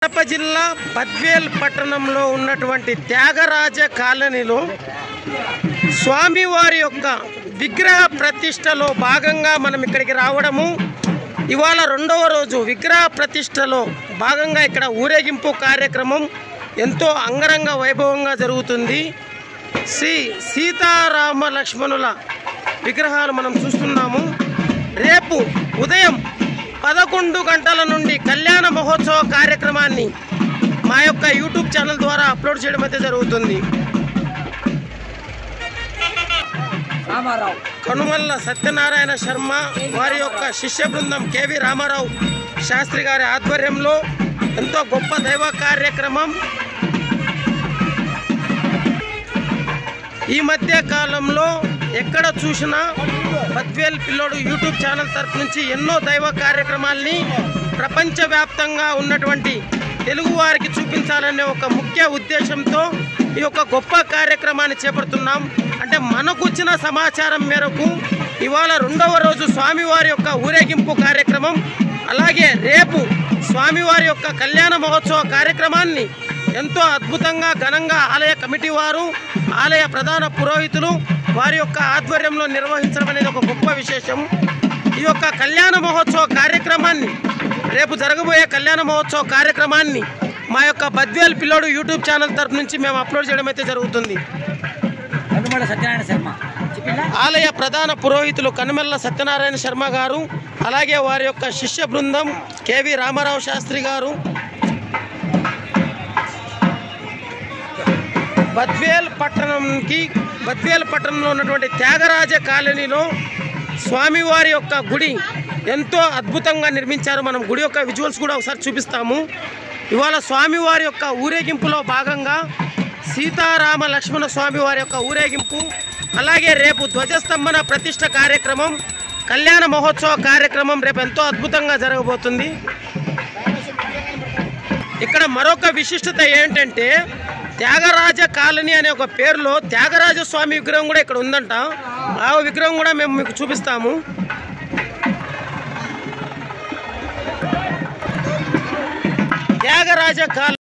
కడప జిల్లా బద్వేల్ పట్టణంలో ఉన్నటువంటి త్యాగరాజ కాలనీలో స్వామివారి యొక్క విగ్రహ ప్రతిష్టలో భాగంగా మనం ఇక్కడికి రావడము ఇవాళ రెండవ రోజు విగ్రహ ప్రతిష్టలో భాగంగా ఇక్కడ ఊరేగింపు కార్యక్రమం ఎంతో అంగరంగ వైభవంగా జరుగుతుంది. శ్రీ సీతారామ లక్ష్మణుల విగ్రహాలు మనం చూస్తున్నాము. రేపు ఉదయం 11 గంటల నుండి కళ్యాణ మహోత్సవ కార్యక్రమాన్ని మా యొక్క యూట్యూబ్ ఛానల్ ద్వారా అప్లోడ్ చేయడం అయితే జరుగుతుంది. కనుమల్ల సత్యనారాయణ శర్మ వారి యొక్క శిష్య బృందం కేవి రామారావు శాస్త్రి గారి ఆధ్వర్యంలో ఎంతో గొప్ప దైవ కార్యక్రమం. ఈ మధ్య కాలంలో ఎక్కడ చూసినా బద్వేల్ పిల్లోడు యూట్యూబ్ ఛానల్ తరఫు నుంచి ఎన్నో దైవ కార్యక్రమాల్ని ప్రపంచవ్యాప్తంగా ఉన్నటువంటి తెలుగు వారికి చూపించాలనే ఒక ముఖ్య ఉద్దేశంతో ఈ యొక్క గొప్ప కార్యక్రమాన్ని చేపడుతున్నాం. అంటే మనకు వచ్చిన సమాచారం మేరకు ఇవాళ రెండవ రోజు స్వామివారి యొక్క ఊరేగింపు కార్యక్రమం, అలాగే రేపు స్వామివారి యొక్క కళ్యాణ మహోత్సవ కార్యక్రమాన్ని ఎంతో అద్భుతంగా ఘనంగా ఆలయ కమిటీ వారు, ఆలయ ప్రధాన పురోహితులు వారి యొక్క ఆధ్వర్యంలో నిర్వహించడం అనేది ఒక గొప్ప విశేషం. ఈ యొక్క కళ్యాణ మహోత్సవ కార్యక్రమాన్ని రేపు జరగబోయే కళ్యాణ మహోత్సవ కార్యక్రమాన్ని మా యొక్క బద్వేల్ పిల్లోడు యూట్యూబ్ ఛానల్ తరఫు నుంచి మేము అప్లోడ్ చేయడం అయితే జరుగుతుంది. ఆలయ ప్రధాన పురోహితులు కనుమల్ల సత్యనారాయణ శర్మ గారు, అలాగే వారి యొక్క శిష్య బృందం కేవి రామారావు శాస్త్రి గారు, బద్వేల్ పట్టణంలో ఉన్నటువంటి త్యాగరాజ కాలనీలో స్వామివారి యొక్క గుడి ఎంతో అద్భుతంగా నిర్మించారు. మనం గుడి యొక్క విజువల్స్ కూడా ఒకసారి చూపిస్తాము. ఇవాళ స్వామివారి యొక్క ఊరేగింపులో భాగంగా సీతారామ లక్ష్మణ స్వామి వారి యొక్క ఊరేగింపు, అలాగే రేపు ధ్వజస్తంభన ప్రతిష్ట కార్యక్రమం, కళ్యాణ మహోత్సవ కార్యక్రమం రేపు ఎంతో అద్భుతంగా జరగబోతుంది. ఇక్కడ మరొక విశిష్టత ఏంటంటే త్యాగరాజ కాలనీ అనే ఒక పేరులో త్యాగరాజ స్వామి విగ్రహం కూడా ఇక్కడ ఉందంట. ఆ విగ్రహం కూడా మేము మీకు చూపిస్తాము. త్యాగరాజ కాలనీ